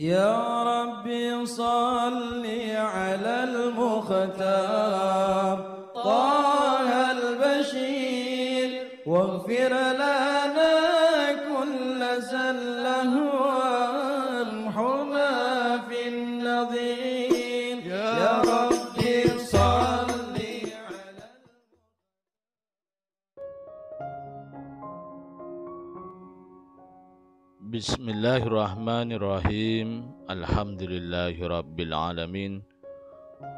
يا ربي صل على المختار طه البشير واغفر لنا كل زله وامحنا في النظير يا ربي صل على Bismillahirrahmanirrahim. Alhamdulillahirabbil alamin.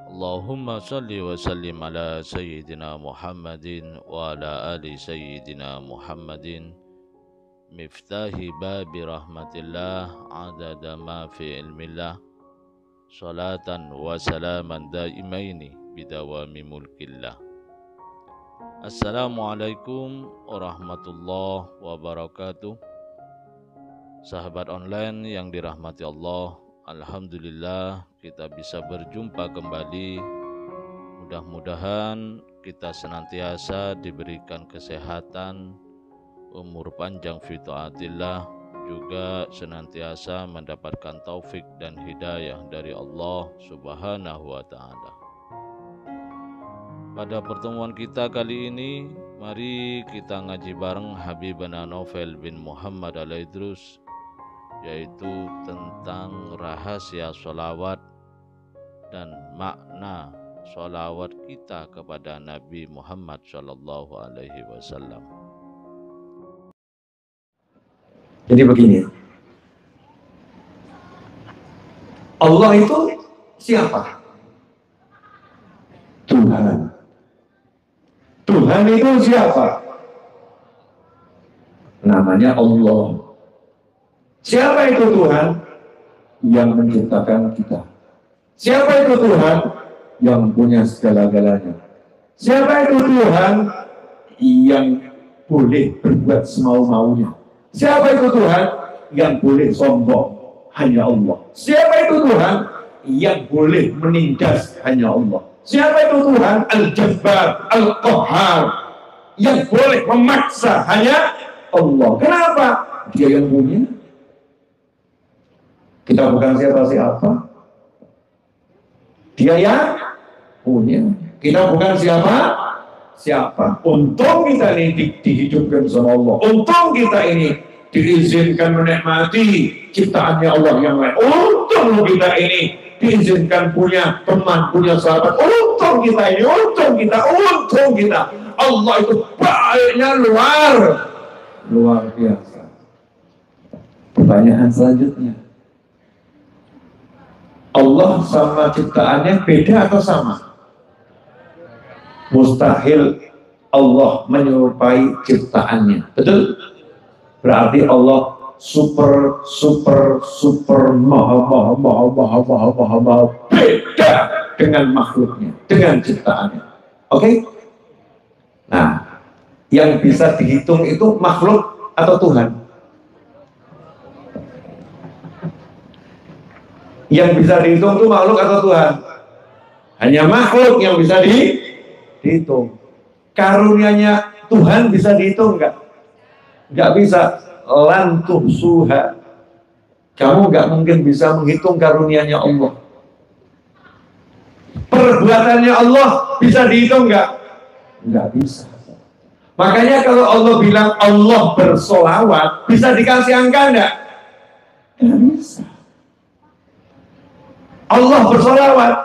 Allahumma shalli wa sallim ala sayyidina Muhammadin wa ala ali sayyidina Muhammadin. Miftahi babi rahmatillah adada ma fi ilmillah. Salatan wa salaman daimaini bidawami mulkillah. Assalamualaikum warahmatullahi wabarakatuh. Sahabat online yang dirahmati Allah, alhamdulillah kita bisa berjumpa kembali. Mudah-mudahan kita senantiasa diberikan kesehatan, umur panjang fi taatillah, juga senantiasa mendapatkan taufik dan hidayah dari Allah Subhanahu wa taala. Pada pertemuan kita kali ini, mari kita ngaji bareng Habibana Novel bin Muhammad Al-Idrus, yaitu tentang rahasia sholawat dan makna sholawat kita kepada Nabi Muhammad Sallallahu Alaihi Wasallam. Jadi begini, Allah itu siapa? Tuhan. Tuhan itu siapa? Namanya Allah. Siapa itu Tuhan? Yang menciptakan kita. Siapa itu Tuhan? Yang punya segala-galanya. Siapa itu Tuhan? Yang boleh berbuat semau-maunya. Siapa itu Tuhan? Yang boleh sombong? Hanya Allah. Siapa itu Tuhan? Yang boleh menindas? Hanya Allah. Siapa itu Tuhan? Al-Jabbar, Al-Qahhar. Yang boleh memaksa? Hanya Allah. Kenapa? Dia yang punya. Kita bukan siapa-siapa. Dia yang punya. Kita bukan siapa. Untung kita ini dihidupkan sama Allah. Untung kita ini diizinkan menikmati ciptaannya Allah yang lain. Untung kita ini diizinkan punya teman, punya sahabat. Untung kita ini, untung kita. Allah itu baiknya luar biasa. Pertanyaan selanjutnya, Allah sama ciptaannya beda atau sama? Mustahil Allah menyerupai ciptaannya. Betul? Berarti Allah super maha beda dengan makhluknya, dengan ciptaannya. Oke? Nah, yang bisa dihitung itu makhluk atau Tuhan? Yang bisa dihitung itu makhluk atau Tuhan? Hanya makhluk yang bisa dihitung. Karunianya Tuhan bisa dihitung enggak? Enggak bisa. Lan tuhsuha. Kamu enggak mungkin bisa menghitung karunianya Allah. Perbuatannya Allah bisa dihitung enggak? Enggak bisa. Makanya kalau Allah bilang Allah bersolawat, bisa dikasih angka enggak? Enggak bisa. Allah bersolawat.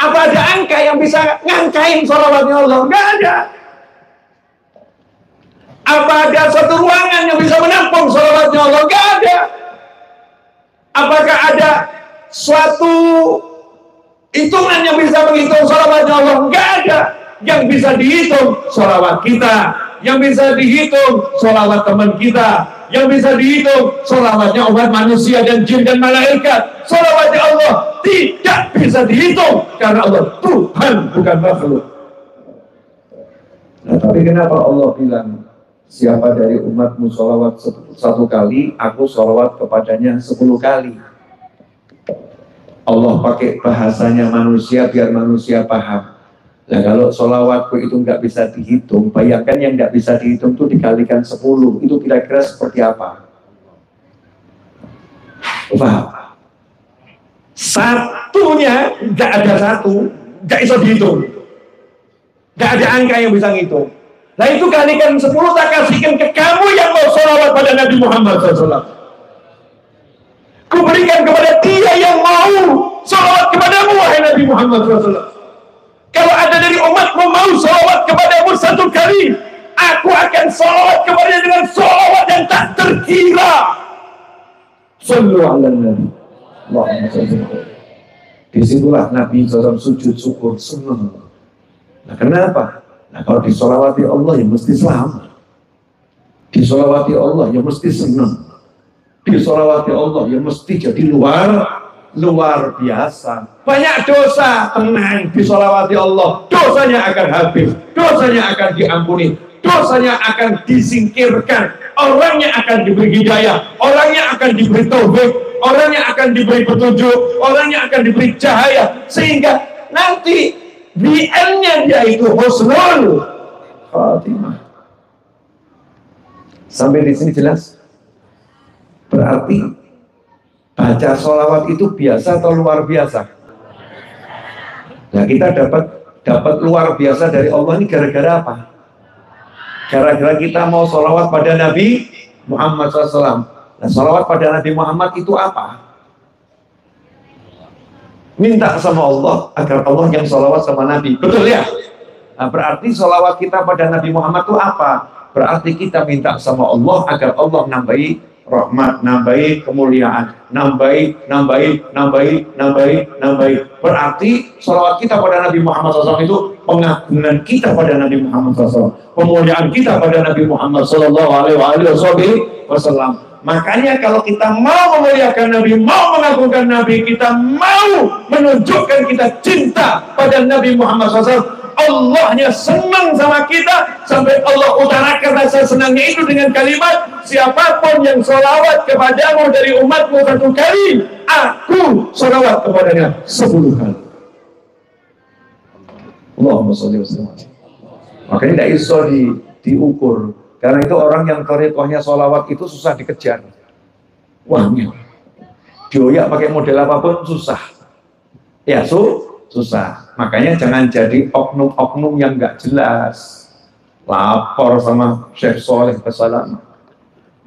Apa ada angka yang bisa ngangkain solawatnya Allah? Enggak ada. Apa ada suatu ruangan yang bisa menampung solawatnya Allah? Enggak ada. Apakah ada suatu hitungan yang bisa menghitung solawatnya Allah? Enggak ada. Yang bisa dihitung solawat kita, yang bisa dihitung solawat teman kita, yang bisa dihitung sholawatnya umat manusia dan jin dan malaikat. Sholawatnya Allah tidak bisa dihitung karena Allah Tuhan, bukan makhluk. Nah, tapi kenapa Allah bilang siapa dari umatmu sholawat satu kali, aku sholawat kepadanya 10 kali. Allah pakai bahasanya manusia biar manusia paham. Nah, kalau sholawatku itu nggak bisa dihitung, bayangkan yang nggak bisa dihitung itu dikalikan 10, itu kira-kira seperti apa? Paham? Satunya nggak ada satu, nggak bisa dihitung. Nggak ada angka yang bisa ngitung. Nah itu kalikan 10 tak kasihkan ke kamu yang mau sholawat pada Nabi Muhammad SAW. Kuberikan kepada dia yang mau sholawat kepadamu, wahai Nabi Muhammad SAW. Kalau ada dari umatmu mau sholawat kepadamu 1 kali, aku akan sholawat kepadanya dengan sholawat yang tak terkira. Sallu ala Nabi. Disitulah Nabi SAW sujud syukur, senang. Nah kenapa? Nah kalau disolawati Allah ya mesti selamat. Disolawati Allah ya mesti senang. Disolawati Allah ya mesti jadi luar biasa. Banyak dosa, tenang, disolawati Allah, dosanya akan habis, dosanya akan diampuni, dosanya akan disingkirkan, orangnya akan diberi hidayah, orangnya akan diberi taufik, orangnya akan diberi petunjuk, orangnya akan diberi cahaya, sehingga nanti di end-nya dia itu husnul khatimah. Sampai di sini jelas? Berarti baca sholawat itu biasa atau luar biasa? Nah kita dapat luar biasa dari Allah ini gara-gara apa? Gara-gara kita mau sholawat pada Nabi Muhammad SAW. Nah sholawat pada Nabi Muhammad itu apa? Minta sama Allah agar Allah yang sholawat sama Nabi. Betul ya? Nah, berarti sholawat kita pada Nabi Muhammad itu apa? Berarti kita minta sama Allah agar Allah nambahi rahmat, nambahi kemuliaan, nambahi. Berarti sholawat kita pada Nabi Muhammad SAW itu pengagungan kita pada Nabi Muhammad SAW, pemuliaan kita pada Nabi Muhammad SAW. Makanya kalau kita mau memuliakan Nabi, mau mengagungkan Nabi, kita mau menunjukkan kita cinta pada Nabi Muhammad SAW, Allahnya senang sama kita, sampai Allah utarakan rasa senangnya itu dengan kalimat, siapapun yang sholawat kepadamu dari umatmu 1 kali, aku sholawat kepadanya 10 kali. Allahumma sholli wa sallim. Makanya tidak bisa diukur. Karena itu orang yang thariqahnya sholawat itu susah dikejar. Wah, dioyak pakai model apapun susah. Ya, susah. Makanya jangan jadi oknum-oknum yang nggak jelas. Lapor sama Syekh Soleh Kesalam.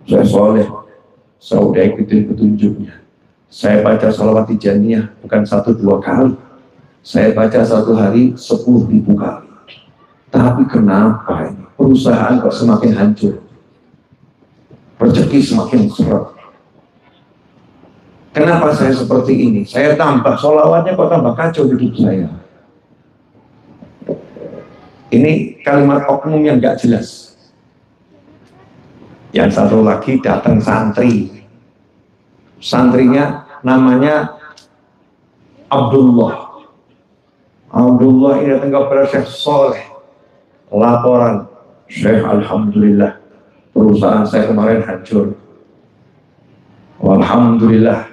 Syekh Soleh, saya udah ikutin petunjuknya. Saya baca sholawat tijaniyah bukan 1-2 kali. Saya baca 1 hari 10.000 kali. Tapi kenapa ini? Perusahaan kok semakin hancur, rezeki semakin seret. Kenapa saya seperti ini? Saya tambah sholawatnya kok tambah kacau hidup saya. Ini kalimat oknum yang gak jelas. Yang satu lagi datang santri. Santrinya namanya Abdullah. Abdullah ini datang kepada Syekh Soleh. Laporan, Syekh, alhamdulillah perusahaan saya kemarin hancur. Alhamdulillah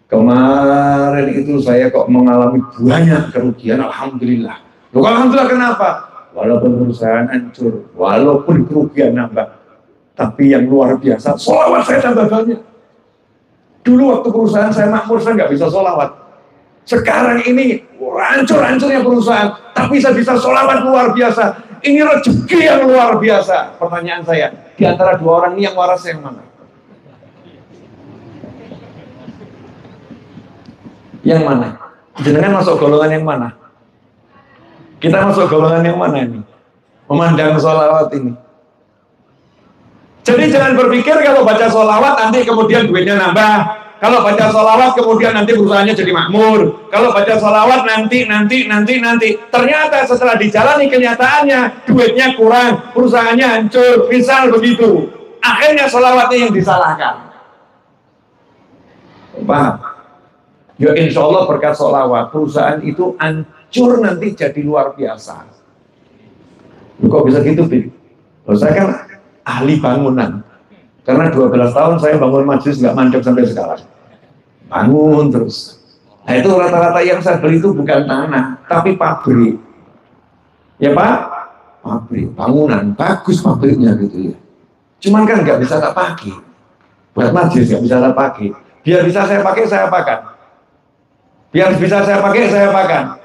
kemarin itu saya kok mengalami banyak kerugian. Alhamdulillah. Loh, alhamdulillah kenapa? Walaupun perusahaan hancur, walaupun kerugian nambah, tapi yang luar biasa, sholawat saya tambah banyak. Dulu waktu perusahaan saya makmur, saya nggak bisa sholawat. Sekarang ini hancur-hancurnya perusahaan, tapi saya bisa sholawat luar biasa. Ini rezeki yang luar biasa. Pertanyaan saya, di antara 2 orang ini yang waras yang mana? Yang mana? Jenengan masuk golongan yang mana? Kita masuk golongan yang mana ini? Memandang sholawat ini. Jadi jangan berpikir kalau baca sholawat nanti kemudian duitnya nambah. Kalau baca sholawat kemudian nanti perusahaannya jadi makmur. Kalau baca sholawat nanti. Ternyata setelah dijalani kenyataannya duitnya kurang, perusahaannya hancur, misal begitu. Akhirnya sholawatnya yang disalahkan. Paham? Ya insya Allah berkat sholawat perusahaan itu hancur nanti jadi luar biasa. Kok bisa gitu, Bib? Saya kan ahli bangunan. Karena 12 tahun saya bangun majelis nggak mandek sampai sekarang. Bangun terus. Nah itu rata-rata yang saya beli itu bukan tanah, tapi pabrik. Ya Pak? Pabrik, bangunan, bagus pabriknya gitu ya. Cuman kan nggak bisa tak pakai. Buat majelis nggak bisa tak pakai. Biar bisa saya pakai, saya apakan. Biar bisa saya pakai, saya apakan.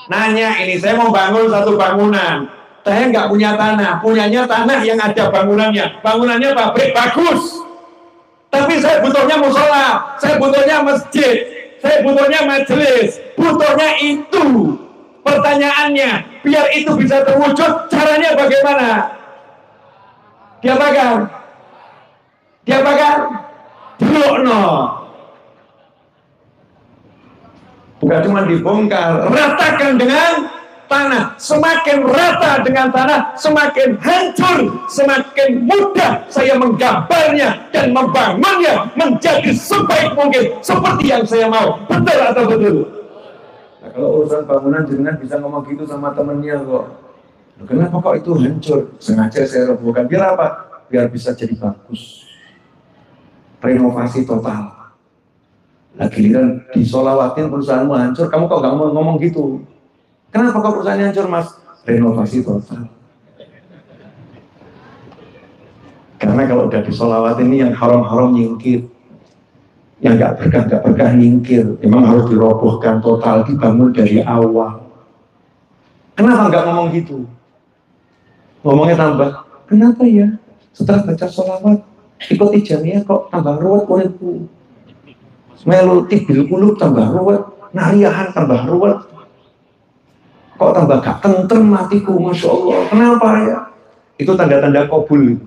Nanya ini, saya mau bangun satu bangunan. Saya nggak punya tanah, punyanya tanah yang ada bangunannya. Bangunannya pabrik bagus. Tapi saya butuhnya musola, saya butuhnya masjid, saya butuhnya majelis, butuhnya itu. Pertanyaannya, biar itu bisa terwujud, caranya bagaimana? Diapakan? Diapakan? Blokno. Bukan cuma dibongkar, ratakan dengan tanah. Semakin rata dengan tanah, semakin hancur, semakin mudah saya menggambarnya dan membangunnya menjadi sebaik mungkin seperti yang saya mau. Betul atau betul? Nah, kalau urusan bangunan jenengan bisa ngomong gitu sama temennya kok. Kenapa kok itu hancur? Sengaja saya robohkan. Biar apa? Biar bisa jadi bagus. Renovasi total. Nah giliran disolawatin perusahaanmu hancur, kamu kok gak mau ngomong gitu? Kenapa kok perusahaannya hancur mas? Renovasi total. Karena kalau udah disolawatin ini yang haram-haram nyingkir, yang gak berkah nyingkir. Memang harus dirobohkan total, dibangun dari awal. Kenapa gak ngomong gitu? Ngomongnya tambah, kenapa ya? Setelah baca sholawat, ikut ijamiyah kok tambah ruwet uripku. Melu tibil kulub tambah ruwet, nariahan tambah ruwet. Kok tambah gak tentrem hatiku, Masya Allah. Kenapa ya? Itu tanda-tanda kabul.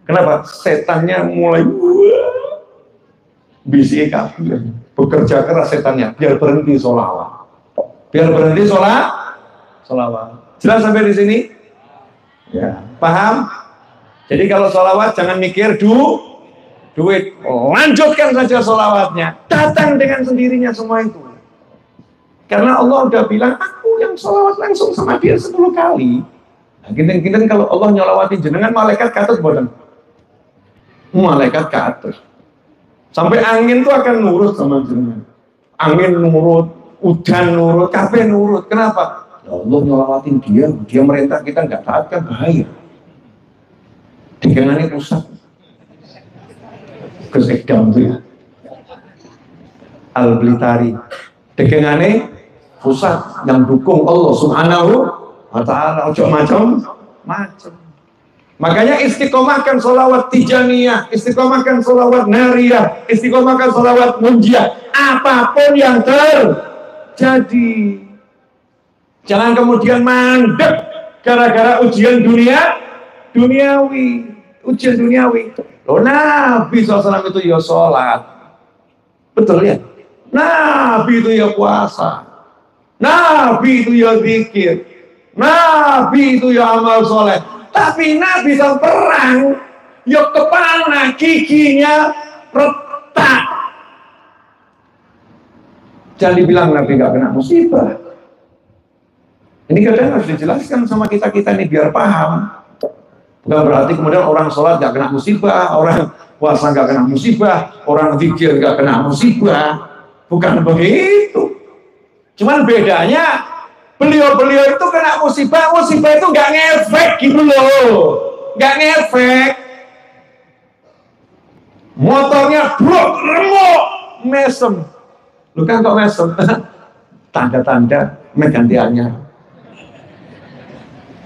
Kenapa? Setannya mulai bisi kabul. Bekerja keras setannya, biar berhenti sholawat. Biar berhenti sholawat. Jelas sampai di sini? Ya, paham? Jadi kalau sholawat jangan mikir duit, lanjutkan saja sholawatnya, datang dengan sendirinya semua itu. Karena Allah udah bilang, aku yang sholawat langsung sama dia 10 kali. Nah, gini-gini kalau Allah nyolawatin jenengan, malaikat katut boten. Malaikat katut. Sampai angin tuh akan nurut sama jenengan. Angin nurut, hujan nurut, kabeh nurut. Kenapa? Ya Allah nyolawatin dia merintah kita nggak taat kan bahaya. Dikenannya rusak. Kesekdam itu ya Al-Blitari degengane pusat yang dukung Allah subhanahu wa ta'ala. Ojo macam makanya istiqomahkan sholawat tijaniyah, istiqomahkan sholawat nariyah, istiqomahkan sholawat munjiah, apapun yang terjadi. Jangan kemudian mandek gara-gara ujian duniawi. Loh, Nabi SAW itu ya sholat, betul ya? Nabi itu ya puasa, Nabi itu ya zikir, Nabi itu ya amal soleh. Tapi Nabi SAW perang, ya kepala giginya retak. Jangan dibilang Nabi gak kena musibah. Ini kadang harus dijelaskan sama kita-kita nih biar paham. Bukan berarti kemudian orang sholat gak kena musibah, orang puasa gak kena musibah, orang zikir gak kena musibah. Bukan begitu. Cuman bedanya beliau-beliau itu kena musibah itu gak ngefek gitu loh. Gak ngefek. Motornya blok, remuk, mesem. Lu kan kok mesem? Tanda-tanda menggantiannya.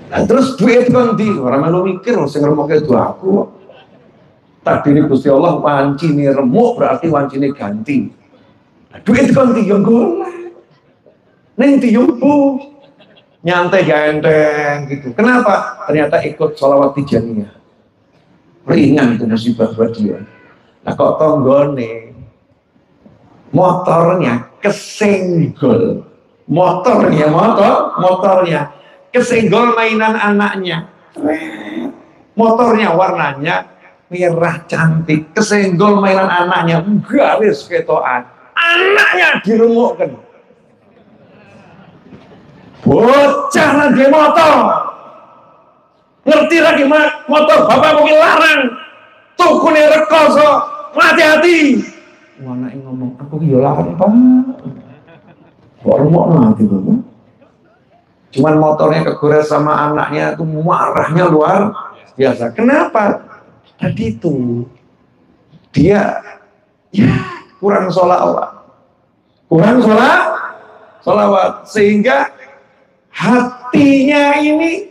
Nah, terus duit kan di orang melu mikir sing remoke itu aku. Takdir Gusti Allah wancine remuk berarti wancine ganti. Nah, duit kan di yang golek. Ning diyumpu nyantai ganteng gitu. Kenapa? Ternyata ikut sholawat tijaniyah. Ringan itu musibah buat dia. Nah kok tonggone motornya kesenggol. Motornya kesenggol mainan anaknya. Motornya warnanya merah cantik, kesenggol mainan anaknya, garis ketoan. Anaknya diremukkan. Bocah lagi motor. Ngerti lagi motor bapak mungkin larang. Tukune rekoso, hati-hati. Anaknya ngomong, aku ya larang Pak. Kok remukno hati Bapak? Cuman motornya kegores sama anaknya itu marahnya luar biasa. Kenapa? Tadi itu dia ya kurang sholawat. Sholawat. Sehingga hatinya ini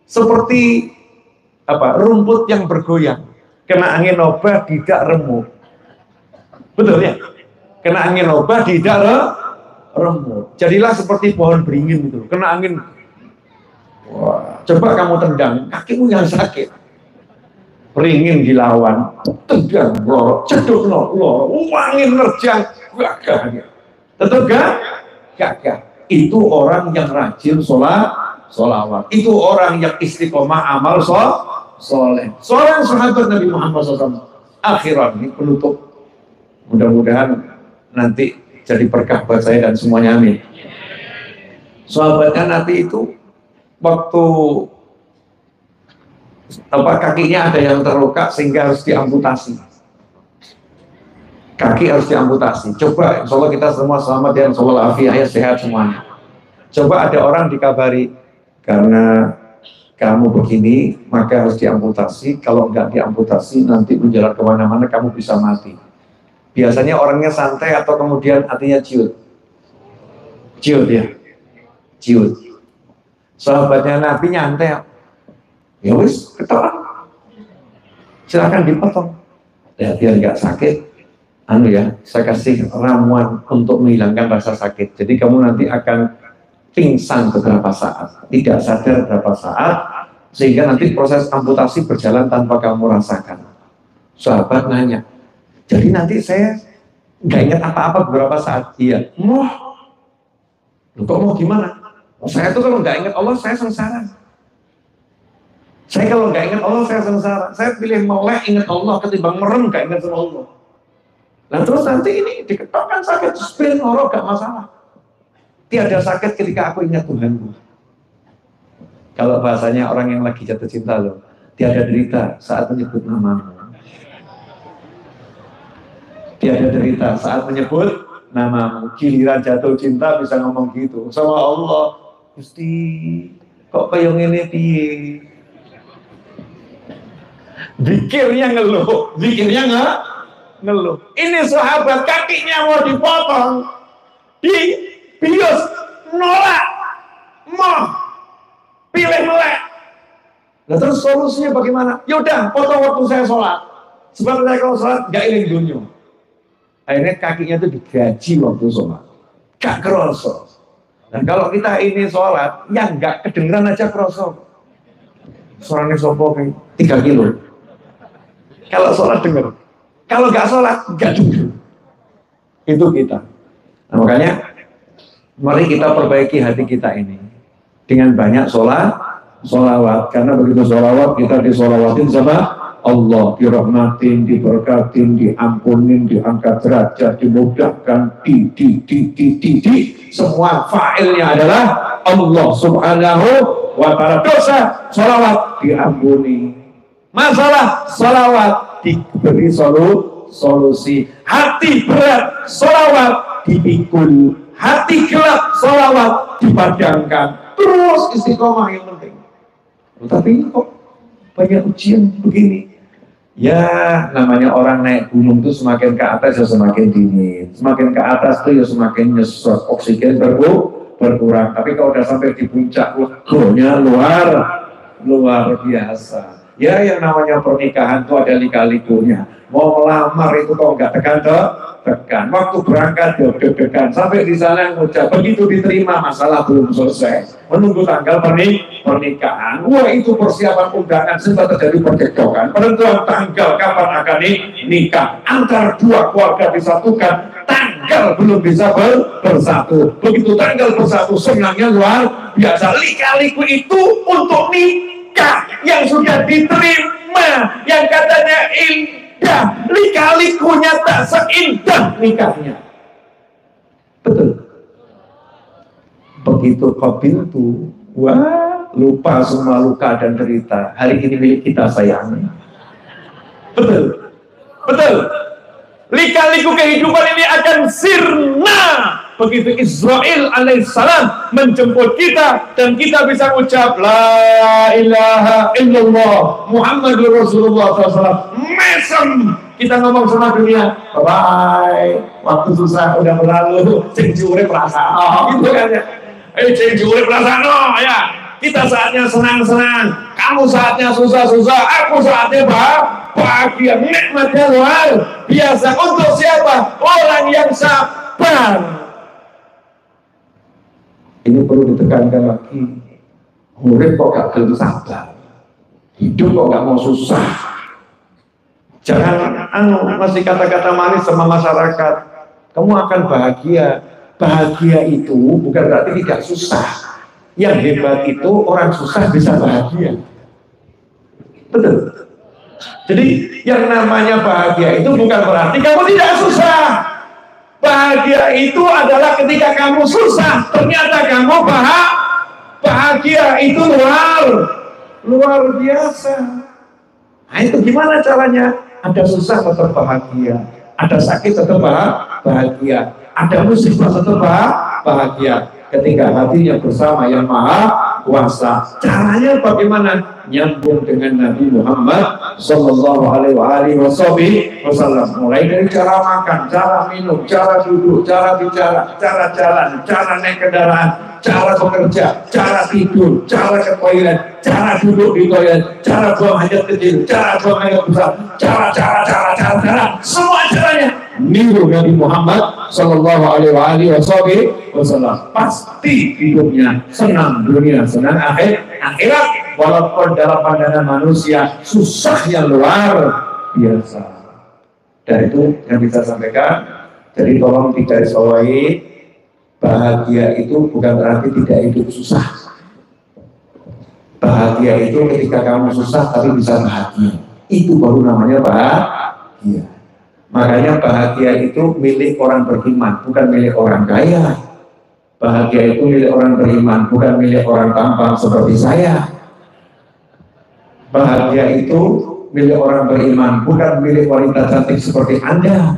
seperti rumput yang bergoyang. Kena angin obah tidak remuk. Betul ya? Kena angin obah tidak remuk. Jadilah seperti pohon beringin itu. Kena angin. Wah, coba kamu tendang, kakimu yang sakit. Beringin dilawan, tendang, lorok, ceduk, lorok, angin nerjang, gagah. Tetap gagah. Itu orang yang rajin sholawat. Itu orang yang istiqomah amal soleh. Seorang sahabat Nabi Muhammad SAW. Akhiran ini penutup. Mudah-mudahan nanti jadi berkah buat saya dan semuanya, amin. Sahabatnya Nabi itu waktu kakinya ada yang terluka sehingga harus diamputasi. Kaki harus diamputasi. Coba, insya Allah kita semua selamat ya, insya Allah afiah, sehat semuanya. Coba ada orang dikabari, karena kamu begini, maka harus diamputasi. Kalau enggak diamputasi, nanti menjalan kemana-mana kamu bisa mati. Biasanya orangnya santai atau kemudian hatinya ciut. Ciut ya. Ciut. Sahabatnya Nabi nyantai. Ya wis, ketawa. Silakan dipotong. Ya, biar enggak sakit. Saya kasih ramuan untuk menghilangkan rasa sakit. Jadi kamu nanti akan pingsan beberapa saat, tidak sadar beberapa saat, sehingga nanti proses amputasi berjalan tanpa kamu rasakan. Sahabat nanya, jadi nanti saya nggak ingat apa-apa beberapa saat. Iya. Loh, kok mau gimana? Saya tuh kalau nggak ingat Allah, saya sengsara. Saya kalau nggak ingat Allah, saya sengsara. Saya pilih melek ingat Allah ketimbang merem nggak ingat sama Allah. Nah terus nanti ini diketokkan sakit, spin ngorok gak masalah. Tiada sakit ketika aku ingat Tuhanku. Kalau bahasanya orang yang lagi jatuh cinta loh, tiada derita saat menyebut namamu. Tiada derita saat menyebut namamu. Giliran jatuh cinta bisa ngomong gitu sama Allah. Gusti, kok kayak ngene piye? Zikirnya ngeluh, zikirnya ngeluh. Ini sahabat kakinya mau dipotong, dibius, nolak, mau pilih melek. Nah terus solusinya bagaimana? Yaudah, potong waktu saya sholat. Sebab saya kalau sholat gak iling dunia. Akhirnya kakinya itu digaji waktu sholat, gak kerosok. Dan kalau kita ini sholat, yang gak kedengeran aja kerosok. Suaranya sopo kayak 3 kilo. Kalau sholat denger. Kalau nggak sholat, nggak duduk. Itu kita. Nah, makanya, mari kita perbaiki hati kita ini. Dengan banyak sholawat. Karena begitu sholawat, kita disolawatin sama Allah. Dirahmatin, diberkatin, diampunin, diangkat derajat, dimudahkan, semua fa'ilnya adalah Allah subhanahu wa ta'ala. Dosa, sholawat, diampuni. Masalah, sholawat, diberi solusi. Hati berat, sholawat dipikul. Hati gelap, sholawat dipadamkan. Terus istiqomah yang penting. Tapi kok banyak ujian begini? Ya namanya orang naik gunung itu semakin ke atas ya semakin dingin. Semakin ke atas itu ya semakin nyesot, oksigen berkurang. Tapi kalau udah sampai di puncak, legonya luar biasa. Ya yang namanya pernikahan itu ada lika-likunya. Mau melamar itu kok nggak tekan. Waktu berangkat deg-degan. Sampai di sana ngucap, begitu diterima masalah belum selesai. Menunggu tanggal pernikahan. Wah itu persiapan undangan sempat terjadi percekcokan. Penentuan tanggal kapan akan nikah. Antara dua keluarga disatukan. Tanggal belum bisa bersatu. Begitu tanggal bersatu senangnya luar biasa. Lika-liku itu untuk nikah yang sudah diterima, yang katanya indah, lika-likunya tak seindah nikahnya. Betul. Begitu qabil itu, wah lupa semua luka dan derita. Hari ini milik kita sayang. Betul. Lika-liku kehidupan ini akan sirna begitu Israel alaihissalam menjemput kita dan kita bisa ucap la ilaha illallah Muhammadur Rasulullah SAW, mesem kita ngomong sama dunia, bye, waktu susah udah berlalu, sing jure perasaan, gitu kan ya. Sing jure perasaan, ya. Kita saatnya senang-senang, kamu saatnya susah-susah, aku saatnya bahagia, nikmatnya luar biasa. Untuk siapa? Orang yang sabar. Ini perlu ditekankan lagi. Urip kok gak perlu sabar, hidup kok gak mau susah. Jangan masih kata-kata manis sama masyarakat. Kamu akan bahagia. Bahagia itu bukan berarti tidak susah. Yang hebat itu orang susah bisa bahagia. Betul. Jadi yang namanya bahagia itu bukan berarti kamu tidak susah. Bahagia itu adalah ketika kamu susah, ternyata kamu bahagia itu luar biasa. Nah itu gimana caranya? Ada susah tetap bahagia, ada sakit tetap bahagia, ada musibah tetap bahagia. Ketika hatinya bersama yang maha kuasa. Caranya bagaimana? Nyambung dengan Nabi Muhammad Sallallahu Alaihi Wasallam. Mulai dari cara makan, cara minum, cara duduk, cara bicara, cara jalan, cara naik kendaraan, cara bekerja, cara tidur, cara ke toilet, cara duduk di toilet, cara buang hajat kecil, cara buang hajat besar, cara, semua caranya niru Nabi Muhammad Sallallahu Alaihi Wasallam. Pasti hidupnya senang dunia, senang akhirat. Walaupun dalam pandangan manusia susah yang luar biasa. Dan itu yang bisa sampaikan. Jadi tolong digarisbawahi, bahagia itu bukan berarti tidak hidup susah. Bahagia itu ketika kamu susah tapi bisa bahagia. Itu baru namanya bahagia. Makanya bahagia itu milik orang beriman, bukan milik orang kaya. Bahagia itu milik orang beriman, bukan milik orang tampan seperti saya. Bahagia itu milik orang beriman, bukan milik wanita cantik seperti Anda.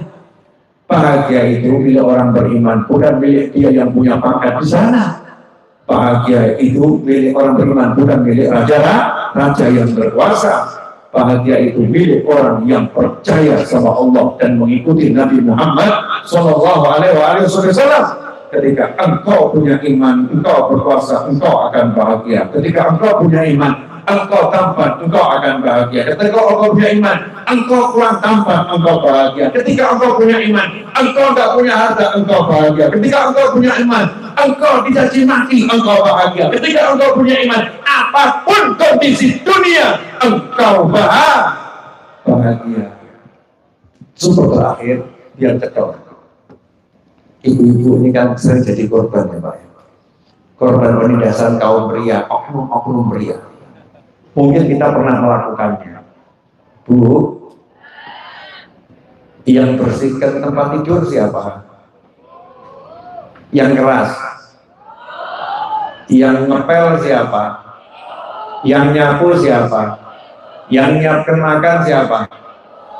Bahagia itu milik orang beriman, bukan milik dia yang punya pangkat di sana. Bahagia itu milik orang beriman, bukan milik raja yang berkuasa. Bahagia itu milik orang yang percaya sama Allah dan mengikuti Nabi Muhammad Sallallahu Alaihi Wasallam. Ketika engkau punya iman, engkau berkuasa, engkau akan bahagia. Ketika engkau punya iman, engkau tampan, engkau akan bahagia. Ketika engkau punya iman, engkau kurang tampan, engkau bahagia. Ketika engkau punya iman, engkau tidak punya harta, engkau bahagia. Ketika engkau punya iman, engkau dicaci maki, engkau bahagia. Ketika engkau punya iman, apapun kondisi dunia, engkau bahagia. Sumber terakhir, biar cekal. Ibu-ibu ini kan sering jadi korban ya Pak. Korban penindasan kaum pria, oknum pria. Mungkin kita pernah melakukannya. Bu, yang bersihkan tempat tidur siapa? Yang keras? Yang ngepel siapa? Yang nyapu siapa? Yang nyiapkan makan siapa?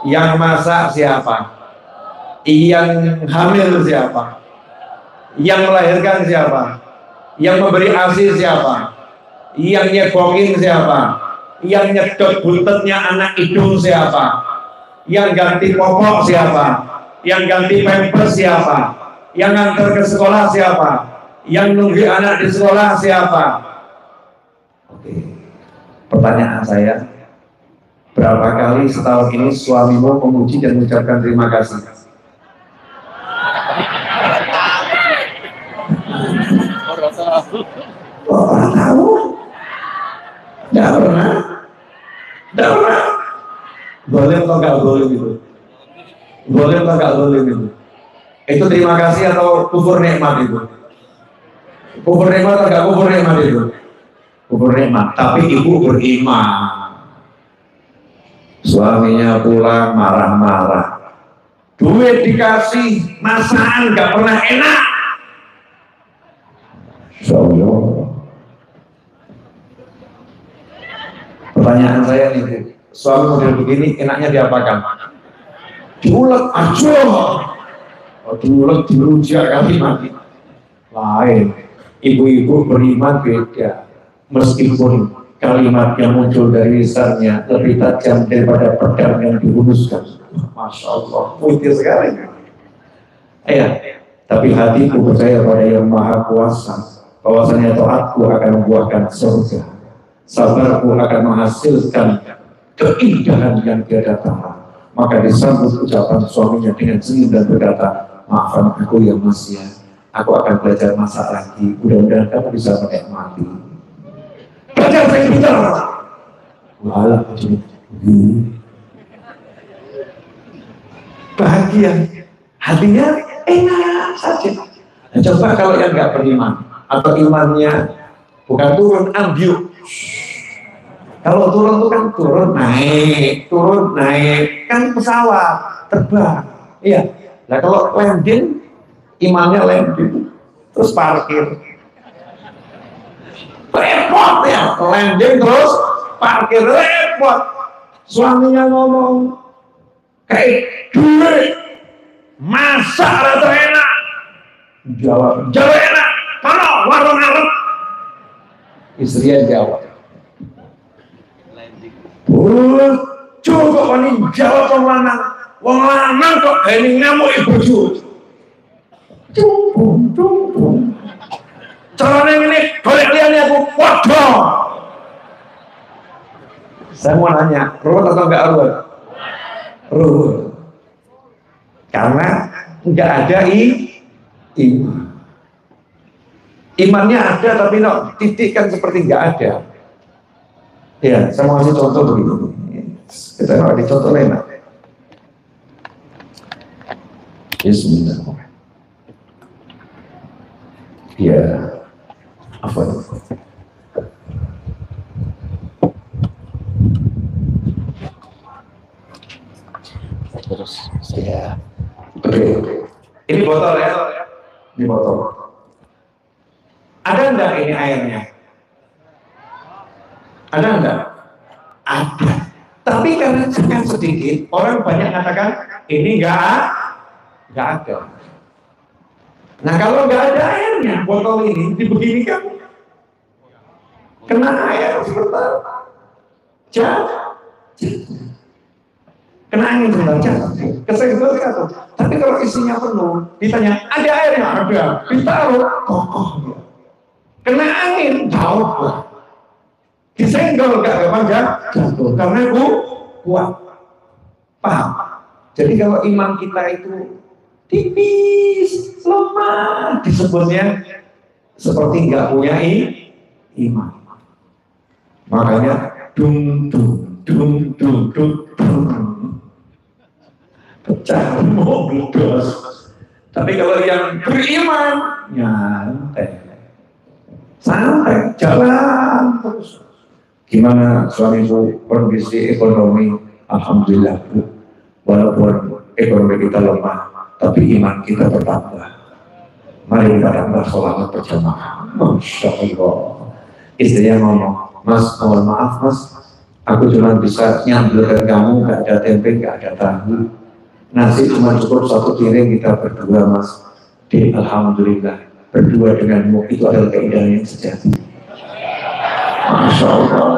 Yang masak siapa? Yang hamil siapa? Yang melahirkan siapa? Yang memberi ASI siapa? Yang nyebokin siapa? Yang nyedot buntetnya anak hidung siapa? Yang ganti popok siapa? Yang ganti pampers siapa? Yang ngantar ke sekolah siapa? Yang nunggu anak di sekolah siapa? Oke. Pertanyaan saya, berapa kali setahun ini suamimu memuji dan mengucapkan terima kasih? Orang tahu? Tidak pernah. Boleh atau nggak boleh itu? Boleh atau nggak boleh itu? Itu terima kasih atau kufur nikmat itu? Kufur nikmat atau nggak kufur nikmat itu? Kufur nikmat. Tapi ibu beriman. Suaminya pulang marah-marah. Duit dikasih, masakan nggak pernah enak. Insyaallah. Pertanyaan saya nih, suami model begini enaknya diapakan? Diulek aja. Oh, diulek dirujak kali mati. lain. Ibu-ibu beriman beda. Meskipun kalimat yang muncul dari lisannya lebih tajam daripada pedang yang dihunuskan. Masya Allah, mudah sekali. Ya, tapi hatiku percaya pada Yang Maha Kuasa, bahwasanya taatku akan membuahkan surga, sabarku akan menghasilkan keindahan yang tiada tara. Maka disambut ucapan suaminya dengan senyum dan berkata, maafkan aku ya Mas ya, aku akan belajar masak lagi, mudah-mudahan kamu bisa menikmati. Belajar saya pintar. Walah, bahagia, hatinya enak saja. Nah, coba kalau yang nggak beriman atau imannya bukan turun, ambiuk. Kalau turun itu kan turun naik, kan pesawat terbang. Iya. Nah kalau landing, imannya landing, terus parkir. Repot ya, landing terus parkir, repot. Suaminya ngomong, kayak duit, masak rasa enak. Jawab enak, mana warung Arab? Istrinya jawab, cukup ini jawab wong lanang kok ini ngamuk ibu cumpung. Caranya ini, golek liane aku, waduh. Saya mau nanya, ruwet atau enggak ruwet? Ruwet. Karena enggak ada iman. Imannya ada tapi titik kan seperti enggak ada. Ya, saya mau kasih contoh begini. Kita mau di contoh lain. Bismillahirrahmanirrahim. Ya, apa? Terus, ya. Oke. Ini botol ya. Ini botol. Ada enggak ini airnya? Ada enggak? Ada. Tapi karena sangat sedikit, orang banyak mengatakan ini enggak ada. Nah kalau enggak ada airnya, botol ini dibeginikan, kena air sebentar, jatuh. Kena angin sebentar, jatuh. Kesenggol jatuh. Tapi kalau isinya penuh, ditanya ada airnya, ada. Ditaruh, kokoh. Kena angin, jauh. Disenggol gak gampang jatuh karena kuat. Paham? Jadi kalau iman kita itu tipis, lemah, disebutnya seperti nggak punya iman. Makanya dung pecah mobil dos. Tapi kalau yang beriman santai jalan terus. Gimana suamiku kondisi ekonomi? Alhamdulillah, walaupun ekonomi kita lemah, tapi iman kita bertambah. Mari kita tambah sholawat berjamaah. Masya Allah. Istrinya ngomong, Mas, mohon maaf Mas, aku cuma bisa nyambilkan kamu, gak ada tempe, gak ada tahu. Nasi cuma cukup satu piring kita berdua Mas. Alhamdulillah, berdua denganmu itu adalah keindahan yang sejati. Masya Allah.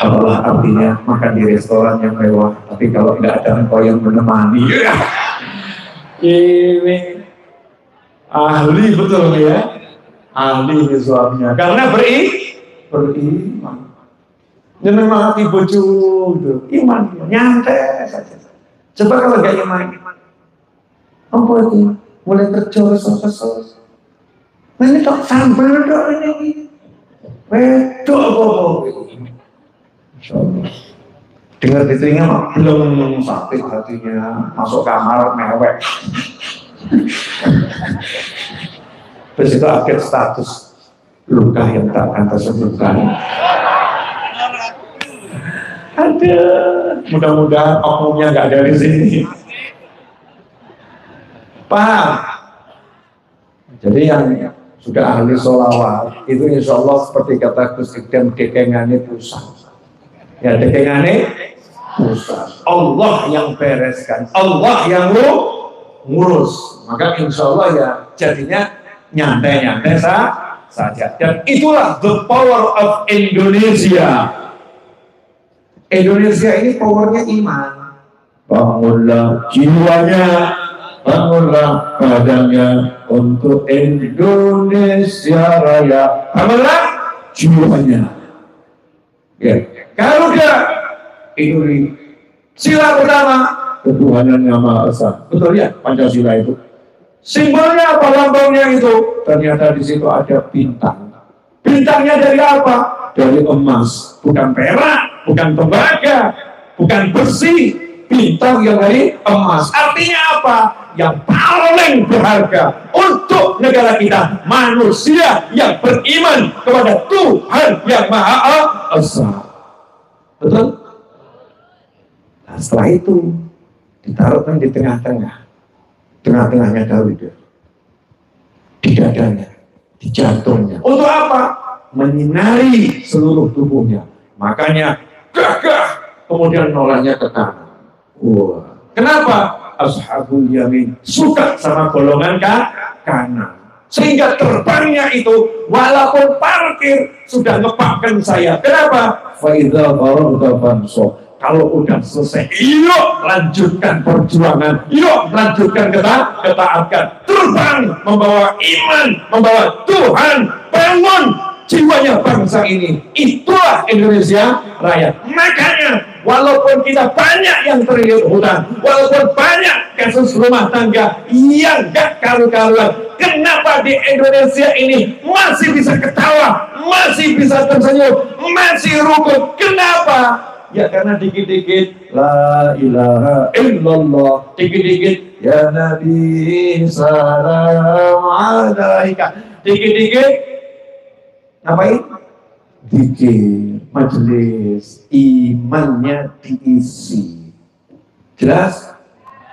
Apalah artinya makan di restoran yang mewah, tapi kalau tidak ada engkau yang menemani, ini ahli betul ya, ahli suaminya, karena beriman. Dan memang hati bojo, iman, nyantai saja. Coba kalau nggak iman, apa itu? Mulai tercores. Nah ini kok sambal dok ini. Wedok apa? Insyaallah. Dengar di telinga belum sakit hatinya, masuk kamar mewek. Terus itu akhir status luka yang tak akan tersembuhkan. Ada, mudah-mudahan oknumnya nggak ada di sini. Paham? Jadi yang sudah ahli sholawat itu insya Allah seperti kata Gus Idam, dekengannya pusat. Ya dekengannya pusat. Allah yang bereskan, Allah yang ngurus. Maka insya Allah ya jadinya nyantai-nyantai saja. Dan itulah the power of Indonesia. Indonesia ini powernya iman. Bangunlah jiwanya, bangunlah badannya untuk Indonesia Raya. Bangunlah jiwanya. Ya. Kalau dia ini sila pertama ketuhanan yang Maha Esa. Betul ya, Pancasila itu. Simbolnya apa, lambangnya itu? Ternyata di situ ada bintang. Bintangnya dari apa? Dari emas, bukan perak, bukan tembaga, bukan besi. Bintang yang dari emas. Artinya apa? Yang paling berharga untuk negara kita, manusia yang beriman kepada Tuhan yang Maha Esa. Betul? Nah, setelah itu ditaruhkan di tengah-tengah. Tengah-tengahnya Daud, di dadanya, di jantungnya. Untuk apa? Menyinari seluruh tubuhnya. Makanya gagah, kemudian nolaknya ke kanan. Wah. Kenapa? Ashabul Yamin suka sama golongan kanan. Sehingga terbangnya itu, walaupun parkir, sudah ngepakkan saya. Kenapa? Fa'idha faragta fansab. Kalau udah selesai, yuk lanjutkan perjuangan, yuk lanjutkan ketaatan, terbang membawa iman, membawa Tuhan, bangun jiwanya bangsa ini. Itulah Indonesia Raya. Makanya walaupun kita banyak yang terlilit hutang, walaupun banyak kasus rumah tangga yang gak karu-karuan, kenapa di Indonesia ini masih bisa ketawa, masih bisa tersenyum, masih rukun? Kenapa? Ya karena dikit-dikit la ilaha illallah, dikit-dikit ya Nabi salam alaika, dikit-dikit ngapain? Dikit majelis imannya diisi. Jelas?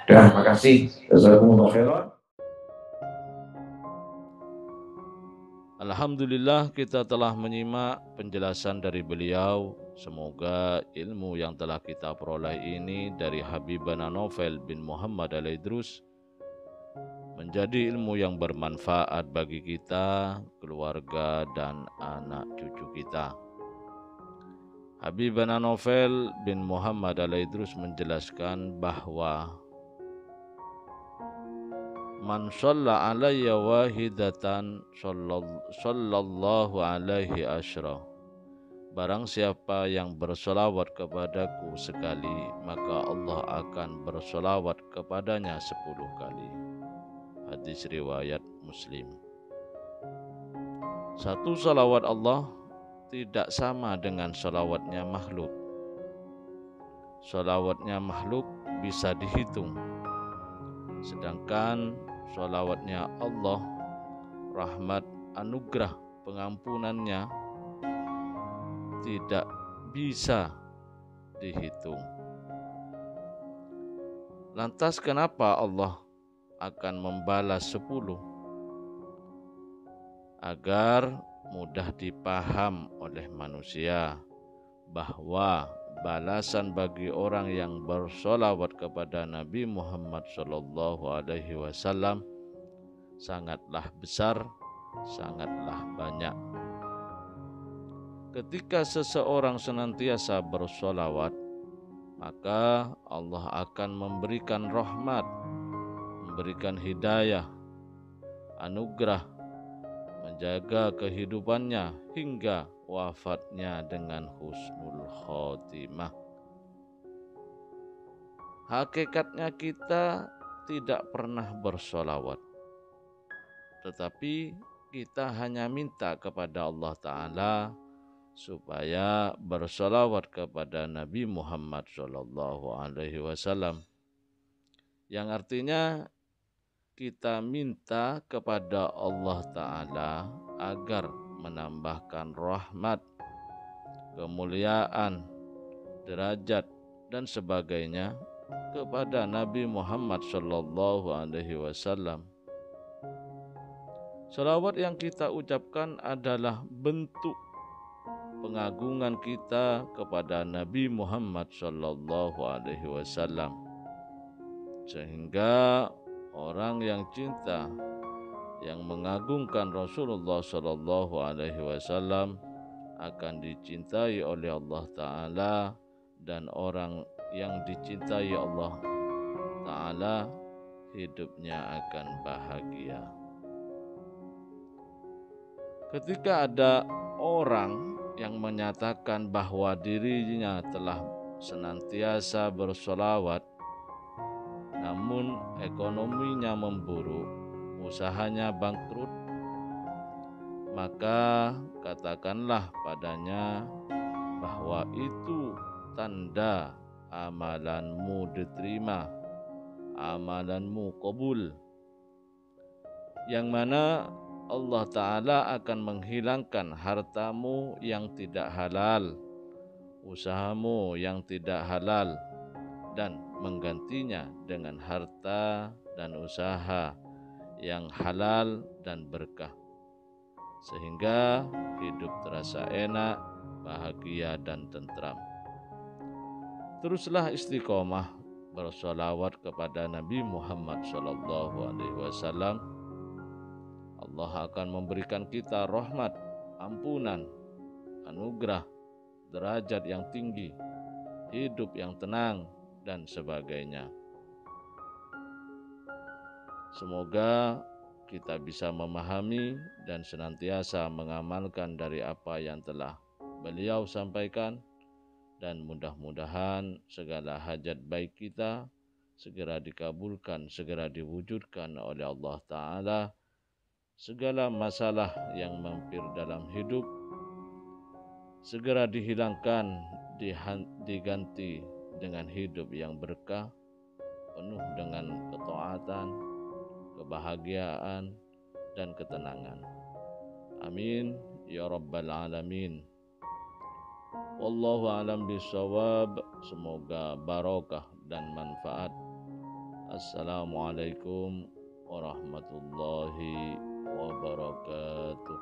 Terima kasih. Jazakumullah khairan. Alhamdulillah kita telah menyimak penjelasan dari beliau. Semoga ilmu yang telah kita peroleh ini dari Habibana Novel bin Muhammad Al-Idrus menjadi ilmu yang bermanfaat bagi kita, keluarga, dan anak cucu kita. Habibana Novel bin Muhammad Al-Idrus menjelaskan bahwa man shalla alayya wahidatan sallallahu alaihi asyra. Barang siapa yang bersolawat kepadaku sekali, maka Allah akan bersolawat kepadanya 10 kali. Hadis riwayat Muslim. Satu salawat Allah tidak sama dengan salawatnya makhluk. Salawatnya makhluk bisa dihitung. Sedangkan salawatnya Allah, rahmat, anugerah, pengampunannya tidak bisa dihitung. Lantas kenapa Allah akan membalas 10? Agar mudah dipaham oleh manusia bahwa balasan bagi orang yang bersolawat kepada Nabi Muhammad SAW sangatlah besar, sangatlah banyak. Ketika seseorang senantiasa bersolawat, maka Allah akan memberikan rahmat, memberikan hidayah, anugerah, menjaga kehidupannya hingga wafatnya dengan husnul khotimah. Hakikatnya kita tidak pernah bersolawat, tetapi kita hanya minta kepada Allah Ta'ala supaya bersolawat kepada Nabi Muhammad SAW, yang artinya kita minta kepada Allah Ta'ala agar menambahkan rahmat, kemuliaan, derajat, dan sebagainya kepada Nabi Muhammad SAW. Salawat yang kita ucapkan adalah bentuk pengagungan kita kepada Nabi Muhammad SAW, sehingga orang yang cinta yang mengagungkan Rasulullah Shallallahu Alaihi Wasallam akan dicintai oleh Allah Ta'ala, dan orang yang dicintai Allah Ta'ala hidupnya akan bahagia. Ketika ada orang yang menyatakan bahwa dirinya telah senantiasa bersolawat, namun ekonominya memburuk, usahanya bangkrut, maka katakanlah padanya bahwa itu tanda amalanmu diterima, amalanmu qabul, yang mana Allah Ta'ala akan menghilangkan hartamu yang tidak halal, usahamu yang tidak halal, dan menggantinya dengan harta dan usaha yang halal dan berkah, sehingga hidup terasa enak, bahagia, dan tentram. Teruslah istiqomah bersolawat kepada Nabi Muhammad SAW. Allah akan memberikan kita rahmat, ampunan, anugerah, derajat yang tinggi, hidup yang tenang, dan sebagainya. Semoga kita bisa memahami dan senantiasa mengamalkan dari apa yang telah beliau sampaikan, dan mudah-mudahan segala hajat baik kita segera dikabulkan, segera diwujudkan oleh Allah Ta'ala. Segala masalah yang mampir dalam hidup segera dihilangkan, diganti dengan hidup yang berkah, penuh dengan ketaatan, kebahagiaan, dan ketenangan. Amin ya rabbal alamin. Wallahu a'lam bishawab. Semoga barokah dan manfaat. Assalamualaikum warahmatullahi wabarakatuh.